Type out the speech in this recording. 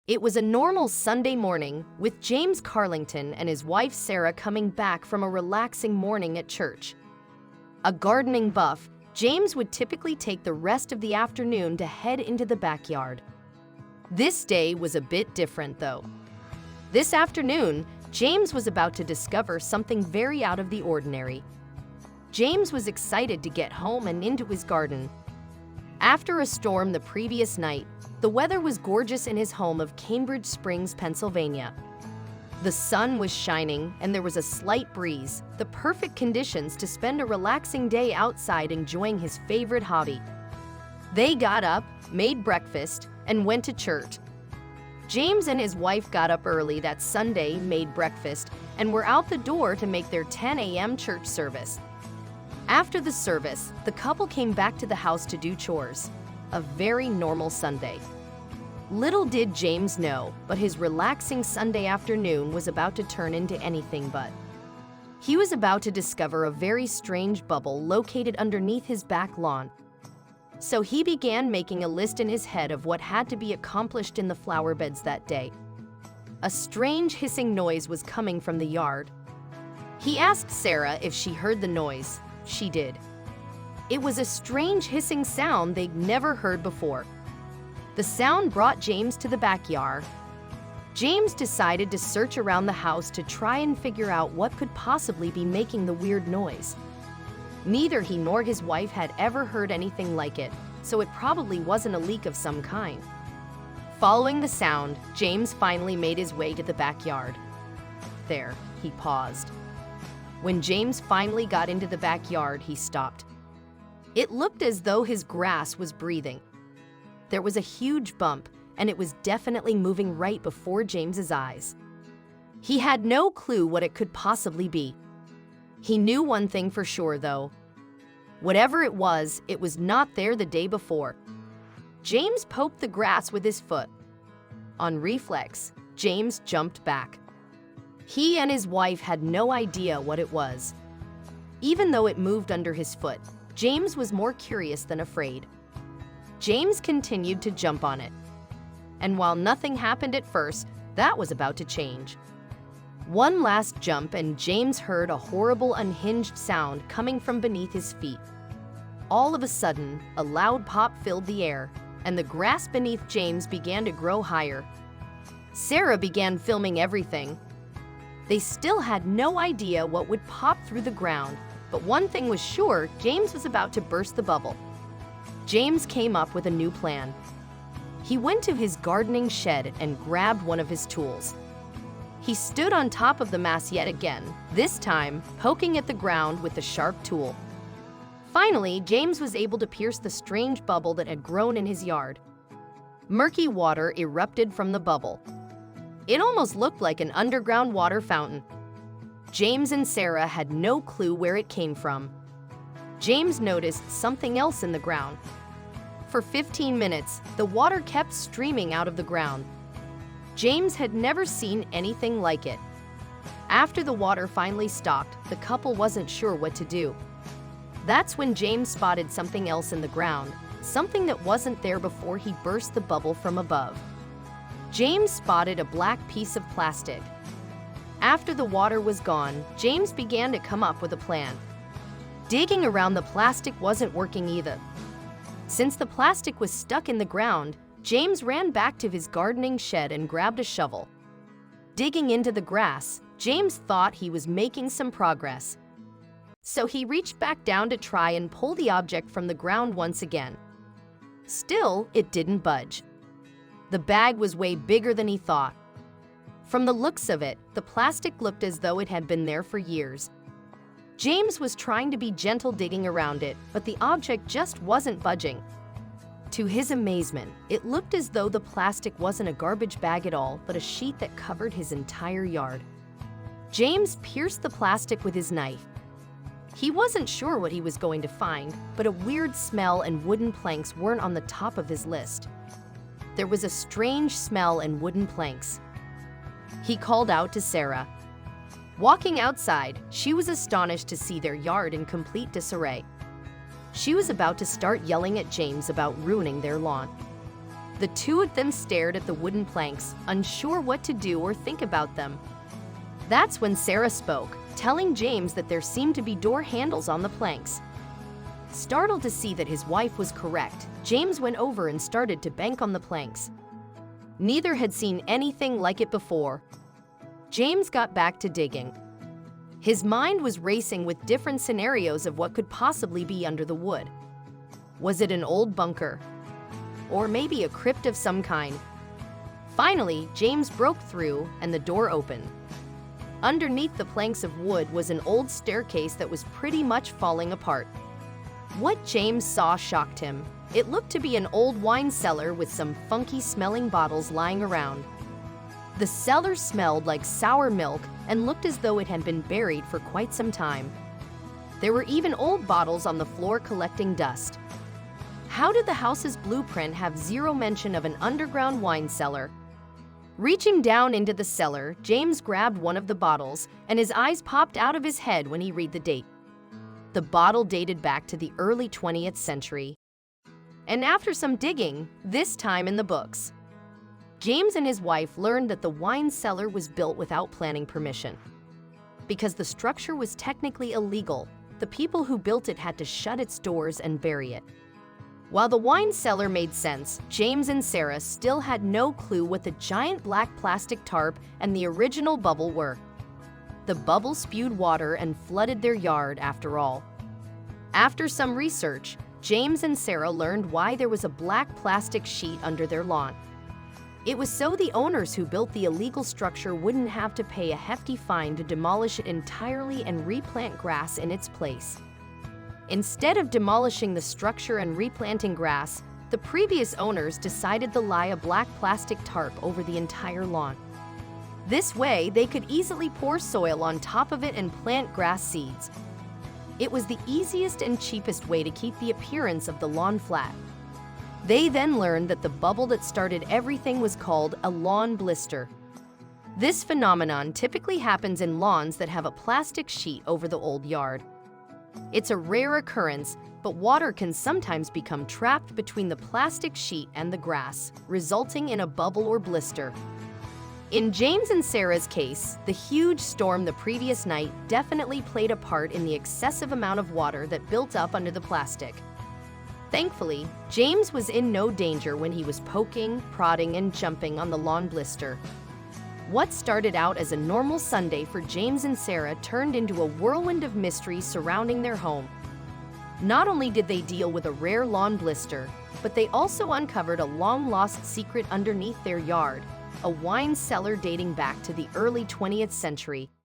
It was a normal Sunday morning, with James Carlington and his wife Sarah coming back from a relaxing morning at church. A gardening buff, James would typically take the rest of the afternoon to head into the backyard. This day was a bit different, though. This afternoon, James was about to discover something very out of the ordinary. James was excited to get home and into his garden. After a storm the previous night, the weather was gorgeous in his home of Cambridge Springs, Pennsylvania. The sun was shining and there was a slight breeze, the perfect conditions to spend a relaxing day outside enjoying his favorite hobby. They got up, made breakfast, and went to church. James and his wife got up early that Sunday, made breakfast, and were out the door to make their 10 a.m. church service. After the service, the couple came back to the house to do chores. A very normal Sunday. Little did James know, but his relaxing Sunday afternoon was about to turn into anything but. He was about to discover a very strange bubble located underneath his back lawn. So he began making a list in his head of what had to be accomplished in the flower beds that day. A strange hissing noise was coming from the yard. He asked Sarah if she heard the noise. She did. It was a strange hissing sound they'd never heard before. The sound brought James to the backyard. James decided to search around the house to try and figure out what could possibly be making the weird noise. Neither he nor his wife had ever heard anything like it, so it probably wasn't a leak of some kind. Following the sound, James finally made his way to the backyard. There, he paused. When James finally got into the backyard, he stopped. It looked as though his grass was breathing. There was a huge bump, and it was definitely moving right before James's eyes. He had no clue what it could possibly be. He knew one thing for sure, though. Whatever it was not there the day before. James poked the grass with his foot. On reflex, James jumped back. He and his wife had no idea what it was. Even though it moved under his foot, James was more curious than afraid. James continued to jump on it. And while nothing happened at first, that was about to change. One last jump and James heard a horrible unhinged sound coming from beneath his feet. All of a sudden, a loud pop filled the air, and the grass beneath James began to grow higher. Sarah began filming everything. They still had no idea what would pop through the ground, but one thing was sure, James was about to burst the bubble. James came up with a new plan. He went to his gardening shed and grabbed one of his tools. He stood on top of the mass yet again, this time poking at the ground with the sharp tool. Finally, James was able to pierce the strange bubble that had grown in his yard. Murky water erupted from the bubble. It almost looked like an underground water fountain. James and Sarah had no clue where it came from. James noticed something else in the ground. For 15 minutes, the water kept streaming out of the ground. James had never seen anything like it. After the water finally stopped, the couple wasn't sure what to do. That's when James spotted something else in the ground, something that wasn't there before he burst the bubble from above. James spotted a black piece of plastic. After the water was gone, James began to come up with a plan. Digging around the plastic wasn't working either. Since the plastic was stuck in the ground, James ran back to his gardening shed and grabbed a shovel. Digging into the grass, James thought he was making some progress. So he reached back down to try and pull the object from the ground once again. Still, it didn't budge. The bag was way bigger than he thought. From the looks of it, the plastic looked as though it had been there for years. James was trying to be gentle digging around it, but the object just wasn't budging. To his amazement, it looked as though the plastic wasn't a garbage bag at all, but a sheet that covered his entire yard. James pierced the plastic with his knife. He wasn't sure what he was going to find, but a weird smell and wooden planks weren't on the top of his list. There was a strange smell and wooden planks. He called out to Sarah. Walking outside, she was astonished to see their yard in complete disarray. She was about to start yelling at James about ruining their lawn. The two of them stared at the wooden planks, unsure what to do or think about them. That's when Sarah spoke, telling James that there seemed to be door handles on the planks. Startled to see that his wife was correct, James went over and started to bank on the planks. Neither had seen anything like it before. James got back to digging. His mind was racing with different scenarios of what could possibly be under the wood. Was it an old bunker? Or maybe a crypt of some kind? Finally, James broke through and the door opened. Underneath the planks of wood was an old staircase that was pretty much falling apart. What James saw shocked him. It looked to be an old wine cellar with some funky-smelling bottles lying around. The cellar smelled like sour milk and looked as though it had been buried for quite some time. There were even old bottles on the floor collecting dust. How did the house's blueprint have zero mention of an underground wine cellar? Reaching down into the cellar, James grabbed one of the bottles, and his eyes popped out of his head when he read the date. The bottle dated back to the early 20th century. And after some digging, this time in the books, James and his wife learned that the wine cellar was built without planning permission. Because the structure was technically illegal, the people who built it had to shut its doors and bury it. While the wine cellar made sense, James and Sarah still had no clue what the giant black plastic tarp and the original bubble were. The bubble spewed water and flooded their yard after all. After some research, James and Sarah learned why there was a black plastic sheet under their lawn. It was so the owners who built the illegal structure wouldn't have to pay a hefty fine to demolish it entirely and replant grass in its place. Instead of demolishing the structure and replanting grass, the previous owners decided to lie a black plastic tarp over the entire lawn. This way, they could easily pour soil on top of it and plant grass seeds. It was the easiest and cheapest way to keep the appearance of the lawn flat. They then learned that the bubble that started everything was called a lawn blister. This phenomenon typically happens in lawns that have a plastic sheet over the old yard. It's a rare occurrence, but water can sometimes become trapped between the plastic sheet and the grass, resulting in a bubble or blister. In James and Sarah's case, the huge storm the previous night definitely played a part in the excessive amount of water that built up under the plastic. Thankfully, James was in no danger when he was poking, prodding, and jumping on the lawn blister. What started out as a normal Sunday for James and Sarah turned into a whirlwind of mysteries surrounding their home. Not only did they deal with a rare lawn blister, but they also uncovered a long-lost secret underneath their yard, a wine cellar dating back to the early 20th century.